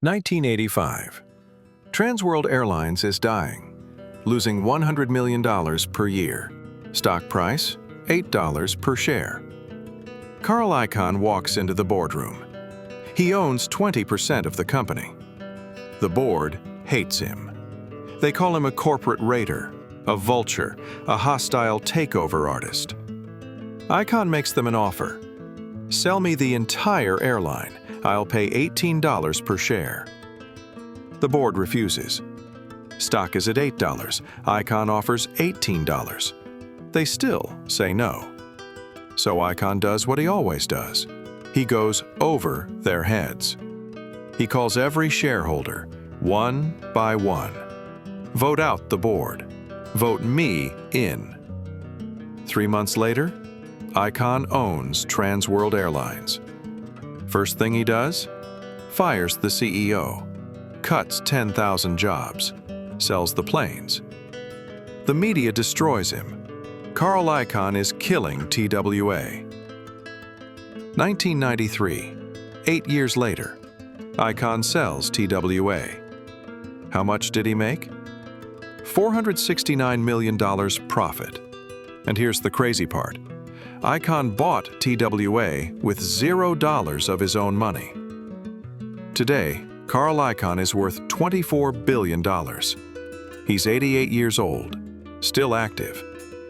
1985. World Airlines is dying, losing $100 million per year. Stock price, $8 per share. Carl Icahn walks into the boardroom. He owns 20% of the company. The board hates him. They call him a corporate raider, a vulture, a hostile takeover artist. Icahn makes them an offer. Sell me the entire airline. I'll pay $18 per share. The board refuses. Stock is at $8. Icahn offers $18. They still say no. So Icahn does what he always does. He goes over their heads. He calls every shareholder, one by one. Vote out the board. Vote me in. 3 months later, Icahn owns World Airlines. First thing he does? Fires the CEO, cuts 10,000 jobs, sells the planes. The media destroys him. Carl Icahn is killing TWA. 1993, 8 years later, Icahn sells TWA. How much did he make? $469 million profit. And here's the crazy part. Icahn bought TWA with $0 of his own money. Today, Carl Icahn is worth $24 billion. He's 88 years old, still active.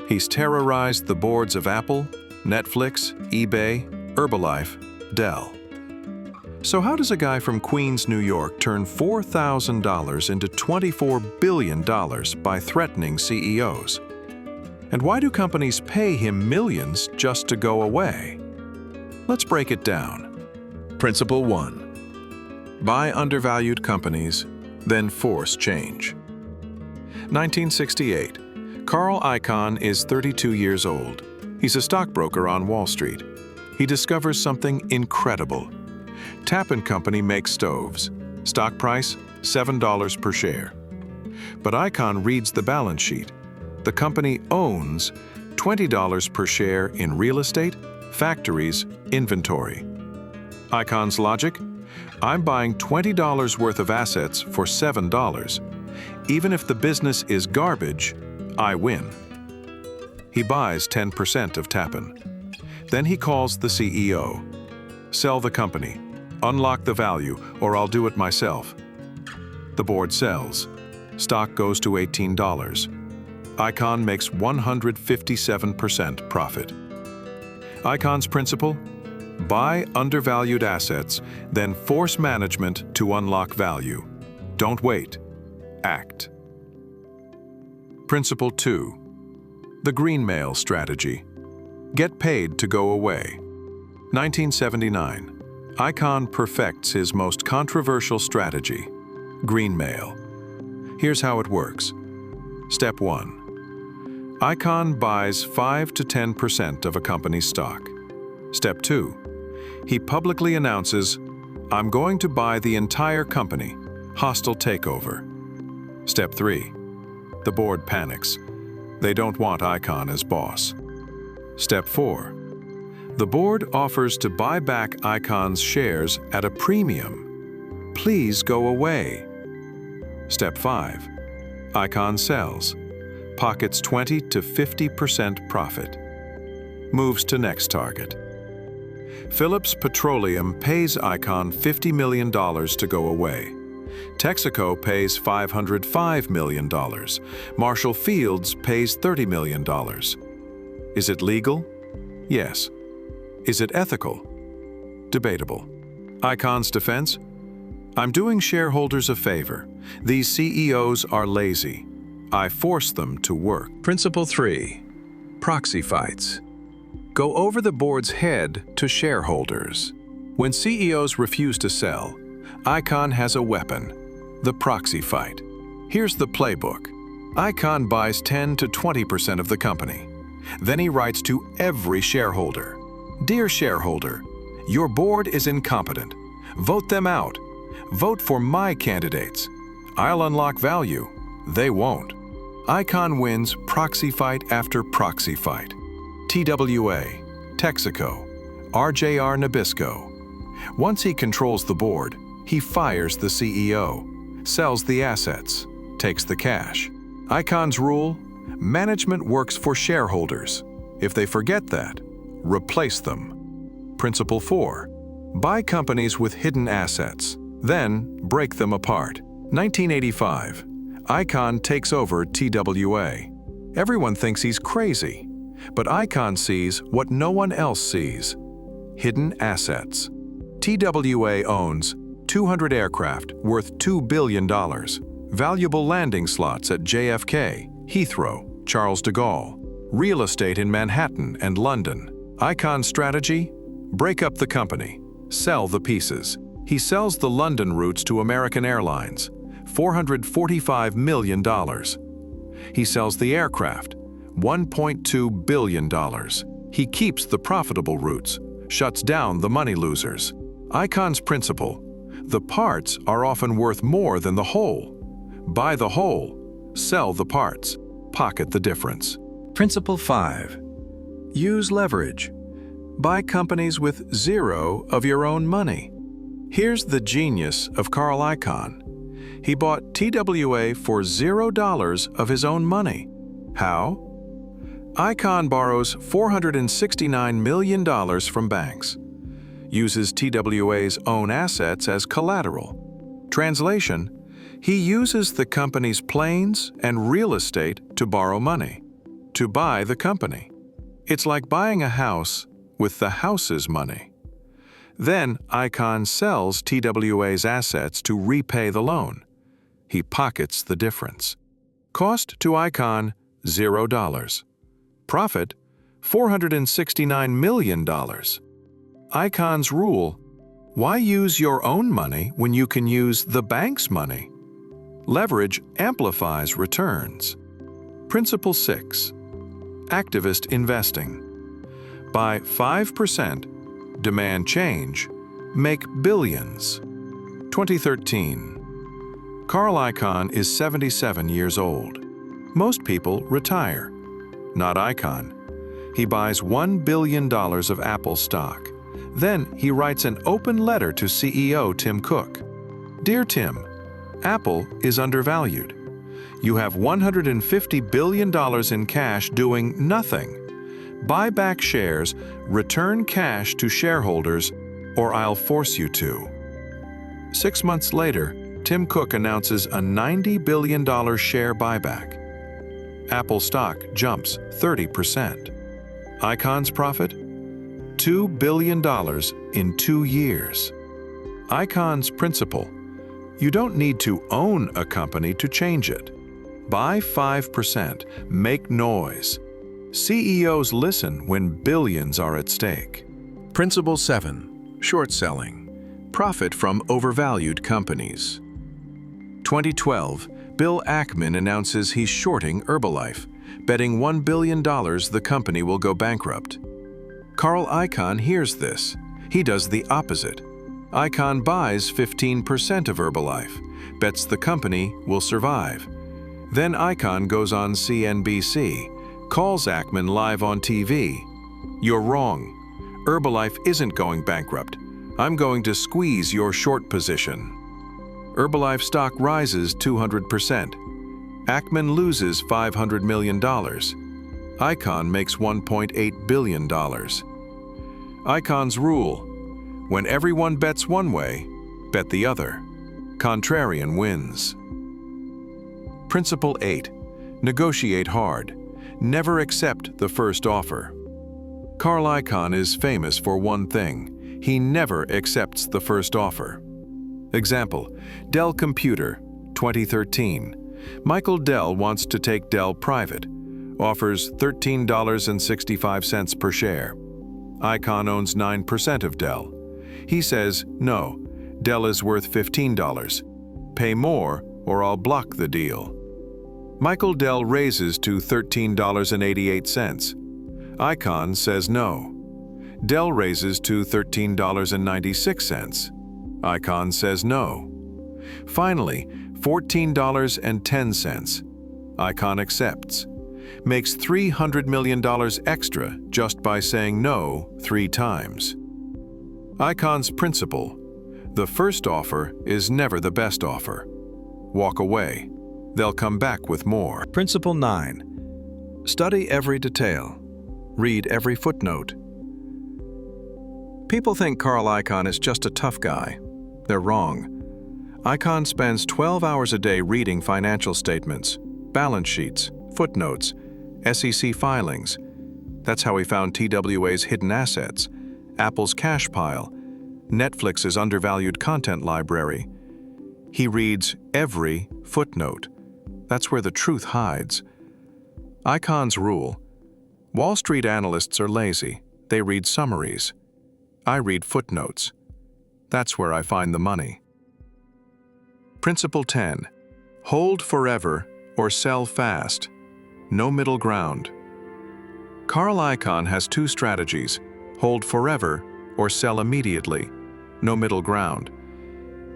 He's terrorized the boards of Apple, Netflix, eBay, Herbalife, Dell. So how does a guy from Queens, New York turn $4,000 into $24 billion by threatening CEOs? And why do companies pay him millions just to go away? Let's break it down. Principle 1. Buy undervalued companies, then force change. 1968. Carl Icahn is 32 years old. He's a stockbroker on Wall Street. He discovers something incredible. Tappan Company makes stoves. Stock price, $7 per share. But Icahn reads the balance sheet. The company owns $20 per share in real estate, factories, inventory. Icahn's logic? I'm buying $20 worth of assets for $7. Even if the business is garbage, I win. He buys 10% of Tappan. Then he calls the CEO. Sell the company. Unlock the value, or I'll do it myself. The board sells. Stock goes to $18. Icahn makes 157% profit. Icahn's principle? Buy undervalued assets, then force management to unlock value. Don't wait. Act. Principle 2. The Greenmail strategy. Get paid to go away. 1979. Icahn perfects his most controversial strategy, Greenmail. Here's how it works. Step 1. Icahn buys 5 to 10% of a company's stock. Step 2. He publicly announces, I'm going to buy the entire company, hostile takeover. Step 3. The board panics. They don't want Icahn as boss. Step 4. The board offers to buy back Icahn's shares at a premium. Please go away. Step 5. Icahn sells. Pockets 20 to 50% profit. Moves to next target. Phillips Petroleum pays Icahn $50 million to go away. Texaco pays $505 million. Marshall Fields pays $30 million. Is it legal? Yes. Is it ethical? Debatable. Icahn's defense? I'm doing shareholders a favor. These CEOs are lazy. I force them to work. Principle 3. Proxy fights. Go over the board's head to shareholders. When CEOs refuse to sell, Icahn has a weapon, the proxy fight. Here's the playbook. Icahn buys 10 to 20% of the company. Then he writes to every shareholder. Dear shareholder, your board is incompetent. Vote them out. Vote for my candidates. I'll unlock value. They won't. Icahn wins proxy fight after proxy fight. TWA, Texaco, RJR Nabisco. Once he controls the board, He fires the CEO, sells the assets, takes the cash. Icahn's rule: management works for shareholders. If they forget that, replace them. Principle 4. Buy companies with hidden assets, then break them apart. 1985. Icahn takes over TWA. Everyone thinks he's crazy, but Icahn sees what no one else sees: hidden assets. TWA owns 200 aircraft worth $2 billion, valuable landing slots at JFK, Heathrow, Charles de Gaulle, real estate in Manhattan and London. Icahn's strategy: break up the company, sell the pieces. He sells the London routes to American Airlines, $445 million. He sells the aircraft, $1.2 billion. He keeps the profitable routes, shuts down the money losers. Icahn's principle: the parts are often worth more than the whole. Buy the whole, sell the parts, pocket the difference. Principle 5. Use leverage. Buy companies with zero of your own money. Here's the genius of Carl Icahn. He bought TWA for $0 of his own money. How? Icahn borrows $469 million from banks, uses TWA's own assets as collateral. Translation: he uses the company's planes and real estate to borrow money, to buy the company. It's like buying a house with the house's money. Then Icahn sells TWA's assets to repay the loan. He pockets the difference. Cost to Icahn: $0. Profit: $469 million. Icahn's rule: why use your own money when you can use the bank's money? Leverage amplifies returns. Principle 6. Activist investing. Buy 5%, demand change, make billions. 2013. Carl Icahn is 77 years old. Most people retire. Not Icahn. He buys $1 billion of Apple stock. Then he writes an open letter to CEO Tim Cook. Dear Tim, Apple is undervalued. You have $150 billion in cash doing nothing. Buy back shares, return cash to shareholders, or I'll force you to. 6 months later, Tim Cook announces a $90 billion share buyback. Apple stock jumps 30%. Icahn's profit? $2 billion in 2 years. Icahn's principle: you don't need to own a company to change it. Buy 5%, make noise. CEOs listen when billions are at stake. Principle 7. Short selling. Profit from overvalued companies. 2012, Bill Ackman announces he's shorting Herbalife, betting $1 billion the company will go bankrupt. Carl Icahn hears this. He does the opposite. Icahn buys 15% of Herbalife, bets the company will survive. Then Icahn goes on CNBC, calls Ackman live on TV. You're wrong. Herbalife isn't going bankrupt. I'm going to squeeze your short position. Herbalife stock rises 200%. Ackman loses $500 million. Icahn makes $1.8 billion. Icahn's rule: when everyone bets one way, bet the other. Contrarian wins. Principle 8. Negotiate hard. Never accept the first offer. Carl Icahn is famous for one thing: he never accepts the first offer. Example: Dell Computer, 2013. Michael Dell wants to take Dell private. Offers $13.65 per share. Icahn owns 9% of Dell. He says, no, Dell is worth $15. Pay more or I'll block the deal. Michael Dell raises to $13.88. Icahn says no. Dell raises to $13.96. Icahn says no. Finally, $14.10. Icahn accepts. Makes $300 million extra just by saying no 3 times. Icahn's principle: The first offer is never the best offer. Walk away. They'll come back with more. Principle 9. Study every detail. Read every footnote. People think Carl Icahn is just a tough guy. They're wrong. Icahn spends 12 hours a day reading financial statements, balance sheets, footnotes, SEC filings. That's how he found TWA's hidden assets, Apple's cash pile, Netflix's undervalued content library. He reads every footnote. That's where the truth hides. Icahn's rule: Wall Street analysts are lazy. They read summaries. I read footnotes. That's where I find the money. Principle 10. Hold forever or sell fast. No middle ground. Carl Icahn has two strategies: hold forever or sell immediately. No middle ground.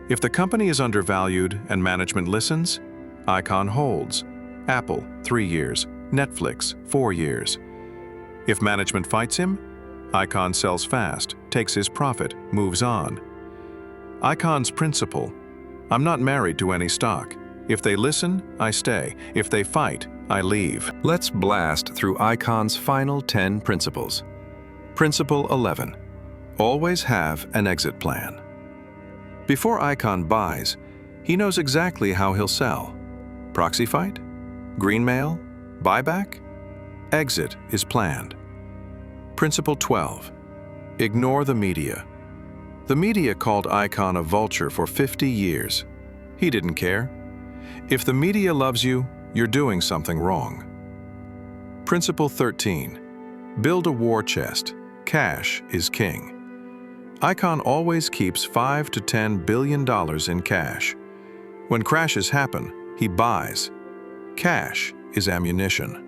If the company is undervalued and management listens, Icahn holds. Apple, 3 years. Netflix, 4 years. If management fights him, Icahn sells fast, takes his profit, moves on. Icahn's principle: I'm not married to any stock. If they listen, I stay. If they fight, I leave. Let's blast through Icahn's final 10 principles. Principle 11. Always have an exit plan. Before Icahn buys, he knows exactly how he'll sell. Proxy fight? Greenmail? Buyback? Exit is planned. Principle 12. Ignore the media. The media called Icahn a vulture for 50 years. He didn't care. If the media loves you, you're doing something wrong. Principle 13. Build a war chest. Cash is king. Icahn always keeps $5 to $10 billion in cash. When crashes happen, he buys. Cash is ammunition.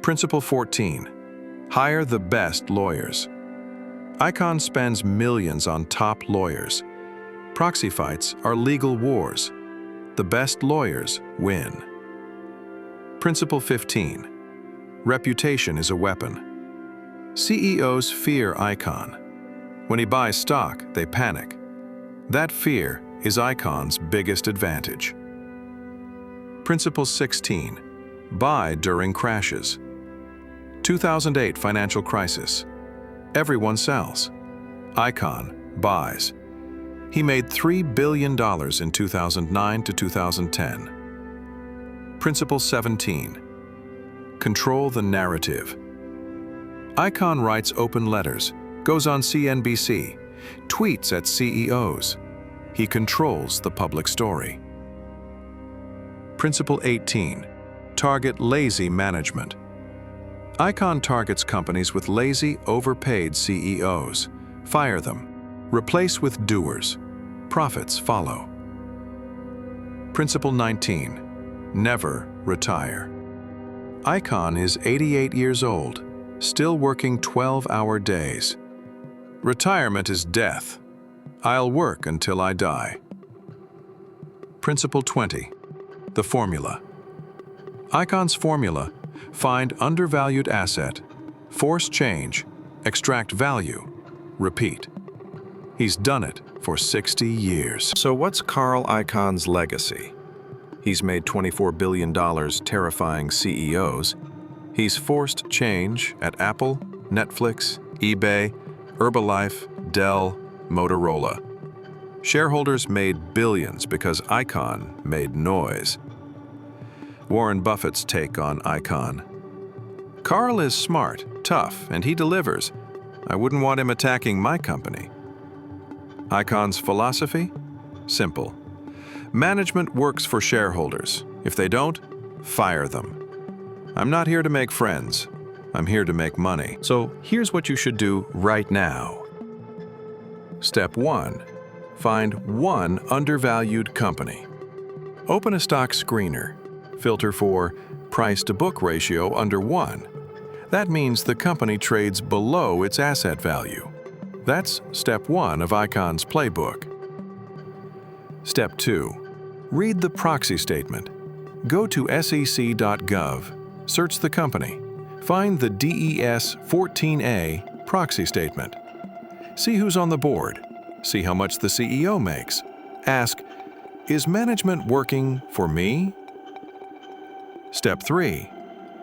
Principle 14. Hire the best lawyers. Icahn spends millions on top lawyers. Proxy fights are legal wars. The best lawyers win. Principle 15. Reputation is a weapon. CEOs fear Icahn. When he buys stock, they panic. That fear is Icahn's biggest advantage. Principle 16. Buy during crashes. 2008 financial crisis. Everyone sells. Icahn buys. He made $3 billion in 2009 to 2010. Principle 17. Control the narrative. Icahn writes open letters, goes on CNBC, tweets at CEOs. He controls the public story. Principle 18. Target lazy management. Icahn targets companies with lazy, overpaid CEOs. Fire them. Replace with doers. Profits follow. Principle 19. Never retire. Icahn is 88 years old, still working 12-hour days. Retirement is death. I'll work until I die. Principle 20. The formula. Icahn's formula: find undervalued asset, force change, extract value, repeat. He's done it for 60 years. So what's Carl Icahn's legacy? He's made $24 billion terrifying CEOs. He's forced change at Apple, Netflix, eBay, Herbalife, Dell, Motorola. Shareholders made billions because Icahn made noise. Warren Buffett's take on Icahn: Carl is smart, tough, and he delivers. I wouldn't want him attacking my company. Icahn's philosophy? Simple. Management works for shareholders. If they don't, fire them. I'm not here to make friends. I'm here to make money. So here's what you should do right now. Step 1. Find one undervalued company. Open a stock screener. Filter for price-to-book ratio under 1. That means the company trades below its asset value. That's step 1 of Icahn's playbook. Step 2. Read the proxy statement. Go to sec.gov, search the company, find the DES 14A proxy statement. See who's on the board. See how much the CEO makes. Ask, is management working for me? Step 3.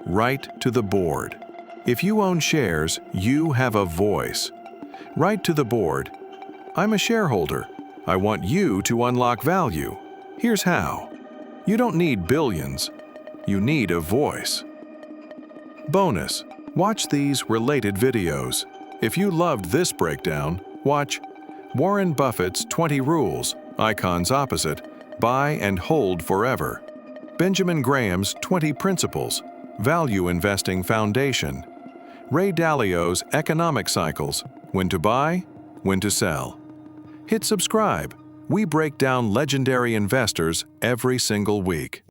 Write to the board. If you own shares, you have a voice. Write to the board, I'm a shareholder. I want you to unlock value. Here's how. You don't need billions. You need a voice. Bonus, watch these related videos. If you loved this breakdown, watch Warren Buffett's 20 Rules, Icahn's opposite, Buy and Hold Forever. Benjamin Graham's 20 Principles, Value Investing Foundation. Ray Dalio's Economic Cycles, When to Buy, When to Sell. Hit subscribe. We break down legendary investors every single week.